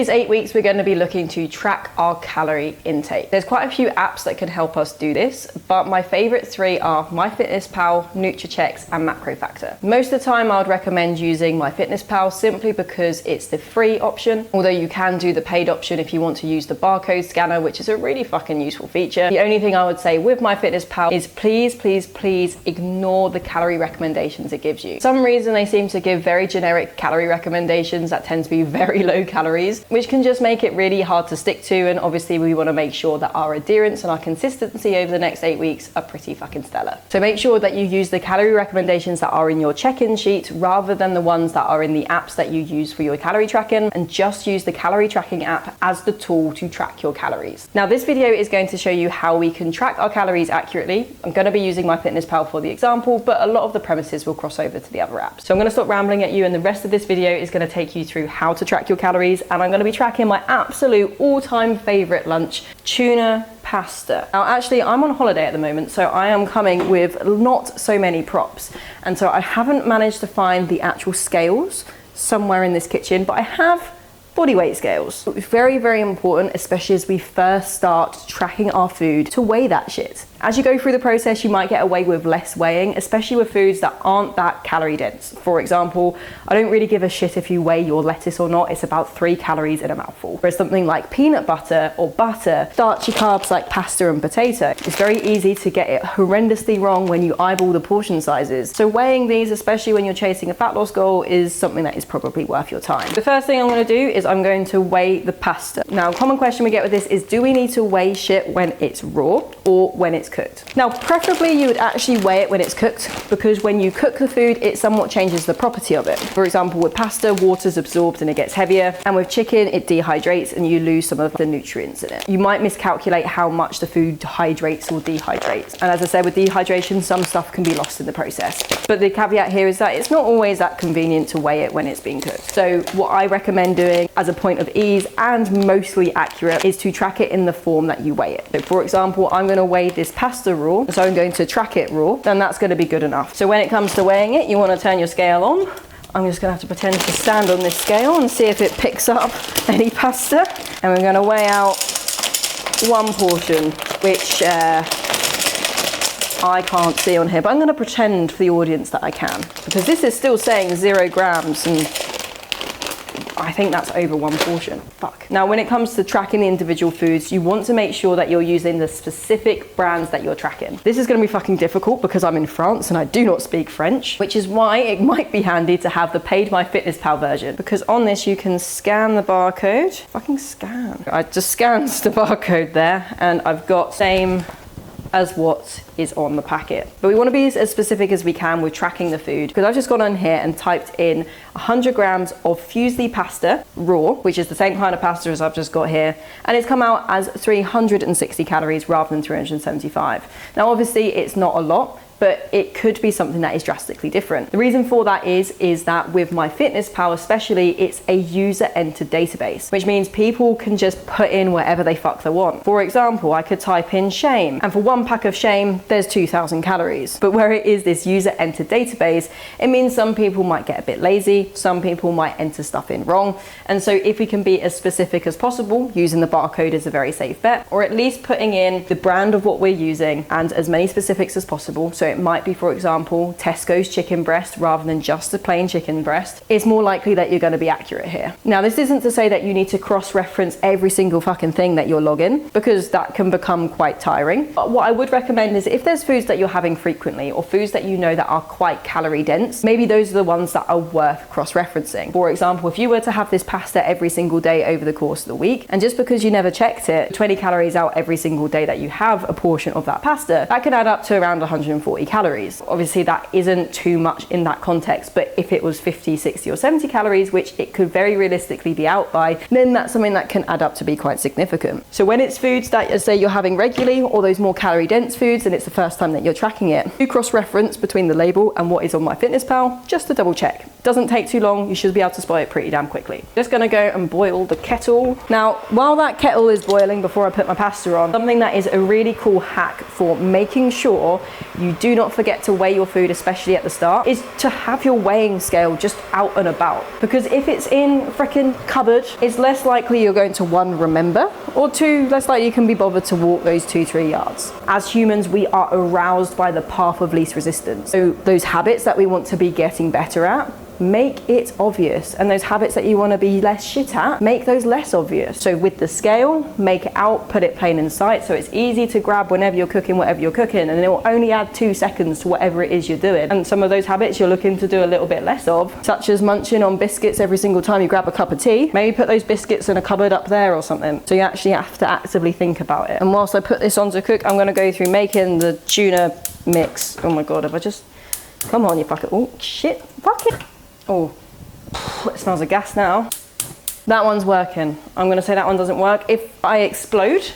these 8 weeks, we're going to be looking to track our calorie intake. There's quite a few apps that can help us do this, but my favorite 3 are MyFitnessPal, NutriCheck, and MacroFactor. Most of the time, I would recommend using MyFitnessPal simply because it's the free option, although you can do the paid option if you want to use the barcode scanner, which is a really fucking useful feature. The only thing I would say with MyFitnessPal is please ignore the calorie recommendations it gives you. For some reason, they seem to give very generic calorie recommendations that tend to be very low calories, which can just make it really hard to stick to. And obviously we want to make sure that our adherence and our consistency over the next 8 weeks are pretty fucking stellar. So make sure that you use the calorie recommendations that are in your check-in sheet rather than the ones that are in the apps that you use for your calorie tracking, and just use the calorie tracking app as the tool to track your calories. Now this video is going to show you how we can track our calories accurately. I'm going to be using MyFitnessPal for the example, but a lot of the premises will cross over to the other apps. So I'm going to stop rambling at you, and the rest of this video is going to take you through how to track your calories, and I'm going to be tracking my absolute all-time favorite lunch, tuna pasta. Now actually I'm on holiday at the moment, so I am coming with not so many props, and so I haven't managed to find the actual scales somewhere in this kitchen, but I have body weight scales. It's very important, especially as we first start tracking our food, to weigh that shit. As you go through the process, you might get away with less weighing, especially with foods that aren't that calorie dense. For example, I don't really give a shit if you weigh your lettuce or not. It's about 3 calories in a mouthful. Whereas something like peanut butter or butter, starchy carbs like pasta and potato, it's very easy to get it horrendously wrong when you eyeball the portion sizes. So weighing these, especially when you're chasing a fat loss goal, is something that is probably worth your time. The first thing I'm going to do is I'm going to weigh the pasta. Now, a common question we get with this is, do we need to weigh shit when it's raw or when it's cooked? Now, preferably you would actually weigh it when it's cooked, because when you cook the food, it somewhat changes the property of it. For example, with pasta, water's absorbed and it gets heavier, and with chicken, it dehydrates and you lose some of the nutrients in it. You might miscalculate how much the food hydrates or dehydrates. And as I said, with dehydration, some stuff can be lost in the process. But the caveat here is that it's not always that convenient to weigh it when it's being cooked. So what I recommend doing as a point of ease and mostly accurate is to track it in the form that you weigh it. So for example, I'm going to weigh this pasta raw, so I'm going to track it raw, then that's going to be good enough. So when it comes to weighing it, you want to turn your scale on. I'm just going to have to pretend to stand on this scale and see if it picks up any pasta. And we're going to weigh out 1 portion, which I can't see on here, but I'm going to pretend for the audience that I can, because this is still saying 0 grams, and I think that's over 1 portion. Fuck. Now, when it comes to tracking the individual foods, you want to make sure that you're using the specific brands that you're tracking. This is going to be fucking difficult because I'm in France and I do not speak French, which is why it might be handy to have the paid MyFitnessPal version, because on this you can scan the barcode. Fucking scan. I just scanned the barcode there, and I've got same as what is on the packet. But we want to be as specific as we can with tracking the food, because I've just gone on here and typed in 100 grams of fusilli pasta raw, which is the same kind of pasta as I've just got here, and it's come out as 360 calories rather than 375. Now obviously it's not a lot, but it could be something that is drastically different. The reason for that is that with MyFitnessPal especially, it's a user-entered database, which means people can just put in whatever they fuck they want. For example, I could type in shame, and for 1 pack of shame, there's 2,000 calories. But where it is this user-entered database, it means some people might get a bit lazy, some people might enter stuff in wrong, and so if we can be as specific as possible, using the barcode is a very safe bet, or at least putting in the brand of what we're using and as many specifics as possible. So it might be, for example, Tesco's chicken breast rather than just a plain chicken breast. It's more likely that you're going to be accurate here. Now, this isn't to say that you need to cross-reference every single fucking thing that you're logging, because that can become quite tiring. But what I would recommend is, if there's foods that you're having frequently or foods that you know that are quite calorie dense, maybe those are the ones that are worth cross-referencing. For example, if you were to have this pasta every single day over the course of the week, and just because you never checked it, 20 calories out every single day that you have a portion of that pasta, that could add up to around 140 calories. Obviously that isn't too much in that context, but if it was 50, 60 or 70 calories, which it could very realistically be out by, then that's something that can add up to be quite significant. So when it's foods that, say, you're having regularly, or those more calorie dense foods, and it's the first time that you're tracking it, do cross-reference between the label and what is on MyFitnessPal, just to double check. Doesn't take too long, you should be able to spot it pretty damn quickly. Just gonna go and boil the kettle. Now, while that kettle is boiling before I put my pasta on, something that is a really cool hack for making sure you do not forget to weigh your food, especially at the start, is to have your weighing scale just out and about. Because if it's in frickin' cupboard, it's less likely you're going to, one, remember, or two, less likely you can be bothered to walk those 2-3 yards. As humans, we are aroused by the path of least resistance. So those habits that we want to be getting better at, make it obvious. And those habits that you want to be less shit at, make those less obvious. So with the scale, make it out, put it plain in sight, so it's easy to grab whenever you're cooking whatever you're cooking, and it will only add 2 seconds to whatever it is you're doing. And some of those habits you're looking to do a little bit less of, such as munching on biscuits every single time you grab a cup of tea. Maybe put those biscuits in a cupboard up there or something. So you actually have to actively think about it. And whilst I put this on to cook, I'm going to go through making the tuna mix. Oh my god, if I just... Come on, you fuck it. Oh, shit. Fuck it. Oh, it smells of gas now. That one's working. I'm gonna say that one doesn't work. If I explode,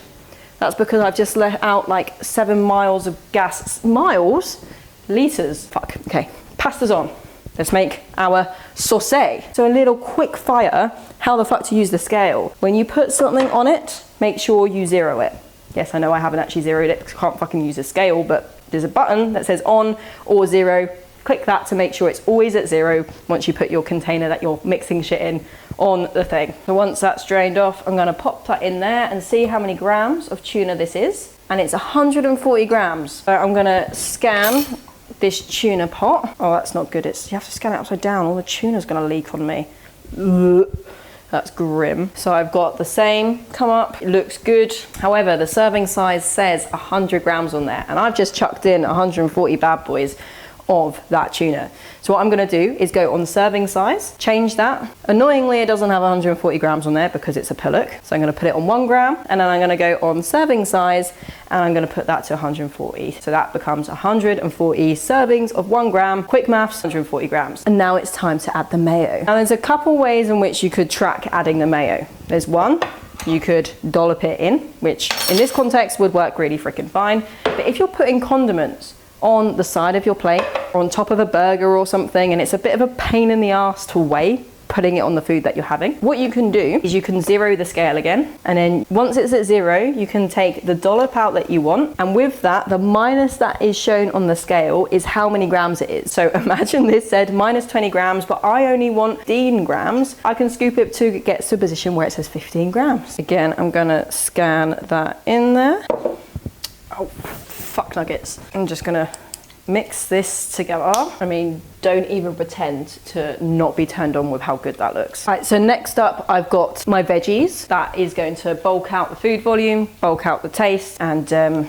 that's because I've just let out like 7 miles of gas. Miles? Liters. Fuck. Okay, pasta's on. Let's make our sauce. So a little quick fire, how the fuck to use the scale. When you put something on it, make sure you zero it. Yes, I know I haven't actually zeroed it because I can't fucking use a scale, but there's a button that says on or zero. Click that to make sure it's always at 0 once you put your container that you're mixing shit in on the thing. So once that's drained off, I'm gonna pop that in there and see how many grams of tuna this is. And it's 140 grams. So I'm gonna scan this tuna pot. Oh, that's not good. You have to scan it upside down. All the tuna's gonna leak on me. Ugh. That's grim. So I've got the same come up, it looks good. However, the serving size says 100 grams on there, and I've just chucked in 140 bad boys of that tuna. So what I'm gonna do is go on serving size, change that. Annoyingly, it doesn't have 140 grams on there because it's a pillock. So I'm gonna put it on 1 gram, and then I'm gonna go on serving size, and I'm gonna put that to 140. So that becomes 140 servings of 1 gram. Quick maths, 140 grams. And now it's time to add the mayo. Now there's a couple ways in which you could track adding the mayo. There's one, you could dollop it in, which in this context would work really freaking fine. But if you're putting condiments on the side of your plate or on top of a burger or something, and it's a bit of a pain in the ass to weigh putting it on the food that you're having, what you can do is you can zero the scale again, and then once it's at 0, you can take the dollop out that you want, and with that, the minus that is shown on the scale is how many grams it is. So imagine this said minus 20 grams, but I only want 15 grams. I can scoop it to get to a position where it says 15 grams. Again, I'm gonna scan that in there. Oh, fuck nuggets. I'm just gonna mix this together. I mean, don't even pretend to not be turned on with how good that looks. Right, so next up, I've got my veggies. That is going to bulk out the food volume, bulk out the taste, and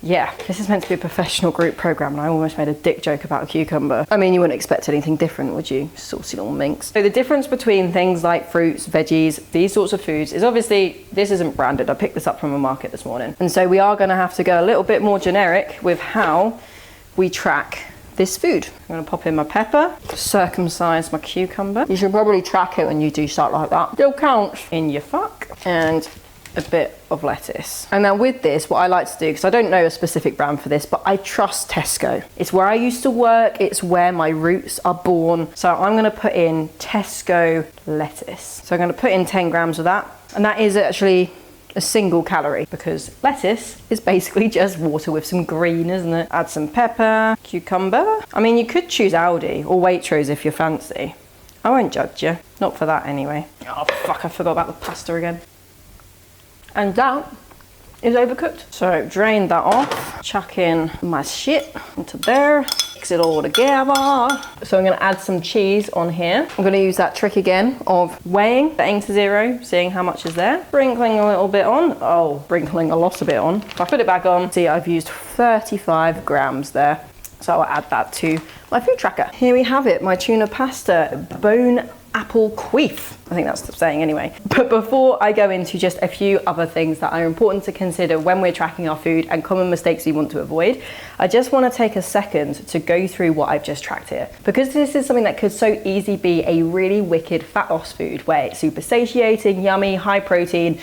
yeah, this is meant to be a professional group program, and I almost made a dick joke about a cucumber. I mean, you wouldn't expect anything different, would you? Saucy little minx. So the difference between things like fruits, veggies, these sorts of foods is obviously, this isn't branded. I picked this up from a market this morning. And so we are gonna have to go a little bit more generic with how we track this food. I'm gonna pop in my pepper, circumcise my cucumber. You should probably track it when you do stuff like that. Still counts. In your fuck. And a bit of lettuce. And now with this, what I like to do, because I don't know a specific brand for this, but I trust Tesco. It's where I used to work, it's where my roots are born. So I'm gonna put in Tesco lettuce. So I'm gonna put in 10 grams of that. And that is actually a single calorie, because lettuce is basically just water with some green, isn't it? Add some pepper, cucumber. I mean, you could choose Aldi or Waitrose if you're fancy. I won't judge you. Not for that anyway. Oh fuck, I forgot about the pasta again. And that is overcooked. So drain that off, chuck in my shit into there, mix it all together. So I'm gonna add some cheese on here. I'm gonna use that trick again of weighing, setting to 0, seeing how much is there, sprinkling a little bit on. Oh, sprinkling a lot of it on. If I put it back on, see I've used 35 grams there. So I'll add that to my food tracker. Here we have it, my tuna pasta, bone apple queef. I think that's the saying anyway. But before I go into just a few other things that are important to consider when we're tracking our food and common mistakes we want to avoid, I just want to take a second to go through what I've just tracked here. Because this is something that could so easily be a really wicked fat loss food where it's super satiating, yummy, high protein,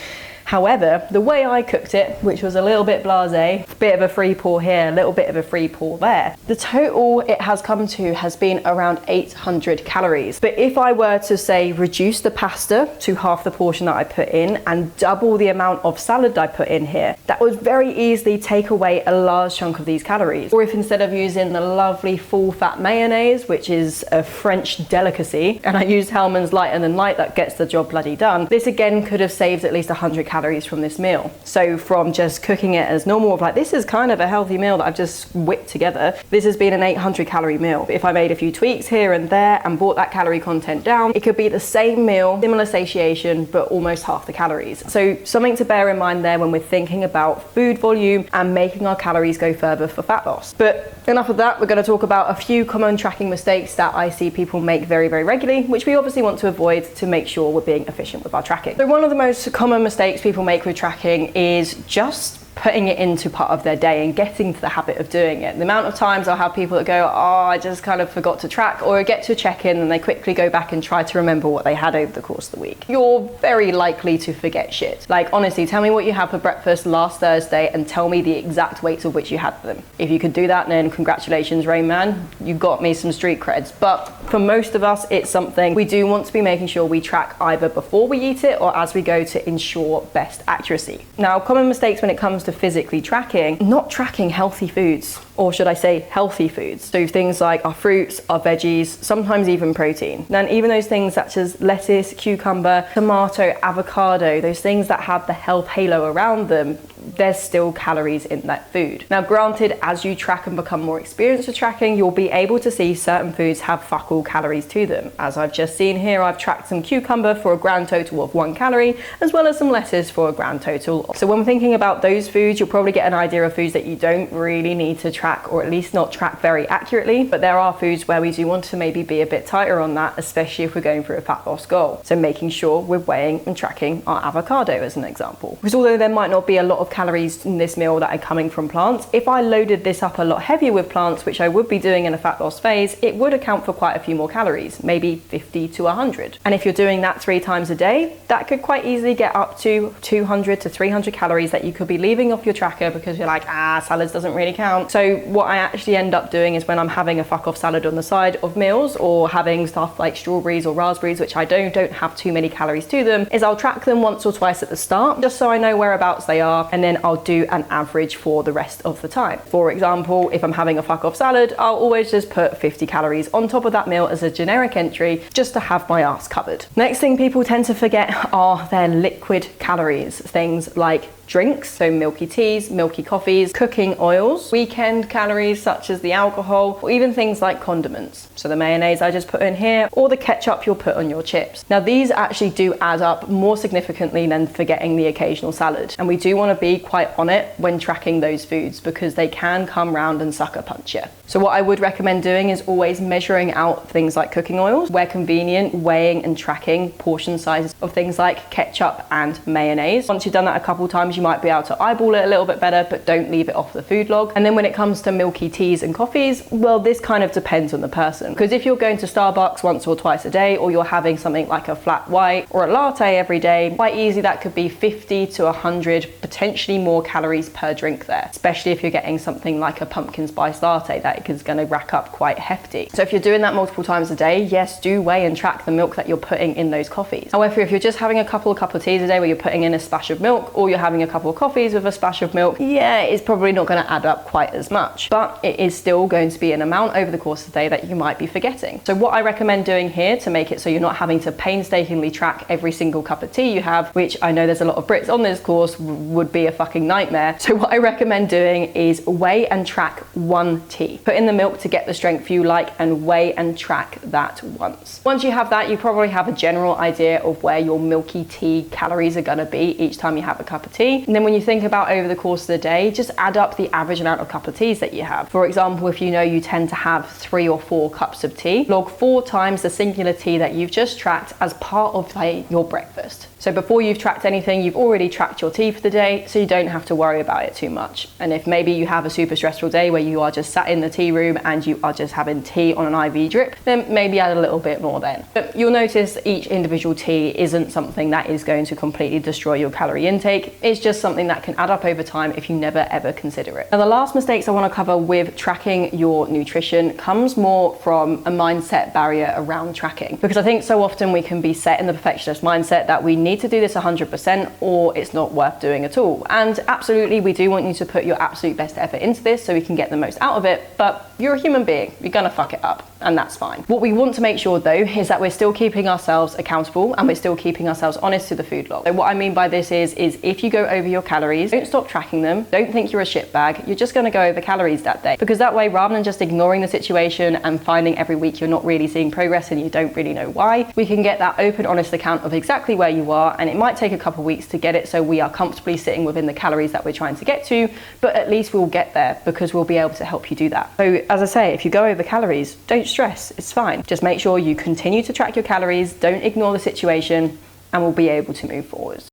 However, the way I cooked it, which was a little bit blasé, a bit of a free pour here, a little bit of a free pour there, the total it has come to has been around 800 calories. But if I were to say reduce the pasta to half the portion that I put in and double the amount of salad I put in here, that would very easily take away a large chunk of these calories. Or if instead of using the lovely full fat mayonnaise, which is a French delicacy, and I used Hellmann's lighter than light that gets the job bloody done, this again could have saved at least 100 calories from this meal. So from just cooking it as normal, of like, this is kind of a healthy meal that I've just whipped together, this has been an 800 calorie meal. If I made a few tweaks here and there and brought that calorie content down, it could be the same meal, similar satiation, but almost half the calories. So something to bear in mind there when we're thinking about food volume and making our calories go further for fat loss. But enough of that, we're going to talk about a few common tracking mistakes that I see people make very, very regularly, which we obviously want to avoid to make sure we're being efficient with our tracking. So one of the most common mistakes people make with tracking is just putting it into part of their day and getting to the habit of doing it. The amount of times I'll have people that go, oh, I just kind of forgot to track, or get to check-in and they quickly go back and try to remember what they had over the course of the week. You're very likely to forget shit. Like, honestly, tell me what you had for breakfast last Thursday and tell me the exact weights of which you had them. If you could do that, then congratulations, Rain Man, you got me some street creds. But for most of us, it's something we do want to be making sure we track either before we eat it or as we go to ensure best accuracy. Now, common mistakes when it comes to physically tracking, not tracking healthy foods, or should I say healthy foods. So things like our fruits, our veggies, sometimes even protein. Then even those things such as lettuce, cucumber, tomato, avocado, those things that have the health halo around them, there's still calories in that food. Now granted, as you track and become more experienced with tracking, you'll be able to see certain foods have fuck all calories to them. As I've just seen here, I've tracked some cucumber for a grand total of 1 calorie, as well as some lettuce for a grand total. So when we're thinking about those foods, you'll probably get an idea of foods that you don't really need to track, or at least not track very accurately. But there are foods where we do want to maybe be a bit tighter on that, especially if we're going for a fat loss goal. So making sure we're weighing and tracking our avocado as an example. Because although there might not be a lot of calories in this meal that are coming from plants, if I loaded this up a lot heavier with plants, which I would be doing in a fat loss phase, it would account for quite a few more calories, maybe 50 to 100. And if you're doing that 3 times a day, that could quite easily get up to 200 to 300 calories that you could be leaving off your tracker because you're like, salads doesn't really count. So what I actually end up doing is when I'm having a fuck off salad on the side of meals, or having stuff like strawberries or raspberries, which I don't have too many calories to them, is I'll track them once or twice at the start, just so I know whereabouts they are, and then I'll do an average for the rest of the time. For example, if I'm having a fuck off salad, I'll always just put 50 calories on top of that meal as a generic entry, just to have my ass covered. Next thing people tend to forget are their liquid calories, things like drinks, so milky teas, milky coffees, cooking oils, weekend calories such as the alcohol, or even things like condiments. So the mayonnaise I just put in here, or the ketchup you'll put on your chips. Now these actually do add up more significantly than forgetting the occasional salad. And we do want to be quite on it when tracking those foods because they can come round and sucker punch you. So what I would recommend doing is always measuring out things like cooking oils, where convenient, weighing and tracking portion sizes of things like ketchup and mayonnaise. Once you've done that a couple times, you might be able to eyeball it a little bit better, but don't leave it off the food log. And then when it comes to milky teas and coffees, well, this kind of depends on the person. Because if you're going to Starbucks once or twice a day, or you're having something like a flat white or a latte every day, quite easy that could be 50 to 100, potentially more calories per drink there, especially if you're getting something like a pumpkin spice latte that is going to rack up quite hefty. So if you're doing that multiple times a day, yes, do weigh and track the milk that you're putting in those coffees. However, if you're just having a couple of teas a day where you're putting in a splash of milk, or you're having a couple of coffees with a splash of milk, yeah, it's probably not going to add up quite as much, but it is still going to be an amount over the course of the day that you might be forgetting. So what I recommend doing here to make it so you're not having to painstakingly track every single cup of tea you have, which I know there's a lot of Brits on this course, would be a fucking nightmare. So what I recommend doing is weigh and track 1 tea. Put in the milk to get the strength you like and weigh and track that once. Once you have that, you probably have a general idea of where your milky tea calories are going to be each time you have a cup of tea. tea. And then when you think about over the course of the day, just add up the average amount of cup of teas that you have. For example, if you know you tend to have 3 or 4 cups of tea, log 4 times the singular tea that you've just tracked as part of your breakfast. So before you've tracked anything, you've already tracked your tea for the day, so you don't have to worry about it too much. And if maybe you have a super stressful day where you are just sat in the tea room and you are just having tea on an IV drip, then maybe add a little bit more then. But you'll notice each individual tea isn't something that is going to completely destroy your calorie intake. It's just something that can add up over time if you never ever consider it. Now, the last mistakes I want to cover with tracking your nutrition comes more from a mindset barrier around tracking. Because I think so often we can be set in the perfectionist mindset that we need to do this 100% or it's not worth doing at all. And absolutely, we do want you to put your absolute best effort into this so we can get the most out of it, but you're a human being, you're gonna fuck it up, and that's fine. What we want to make sure though is that we're still keeping ourselves accountable and we're still keeping ourselves honest to the food log. So what I mean by this is if you go over your calories, don't stop tracking them, don't think you're a shitbag, you're just gonna go over calories that day. Because that way, rather than just ignoring the situation and finding every week you're not really seeing progress and you don't really know why, we can get that open, honest account of exactly where you are, and it might take a couple of weeks to get it so we are comfortably sitting within the calories that we're trying to get to, but at least we'll get there because we'll be able to help you do that. So as I say, if you go over calories, don't stress, it's fine. Just make sure you continue to track your calories, don't ignore the situation, and we'll be able to move forward.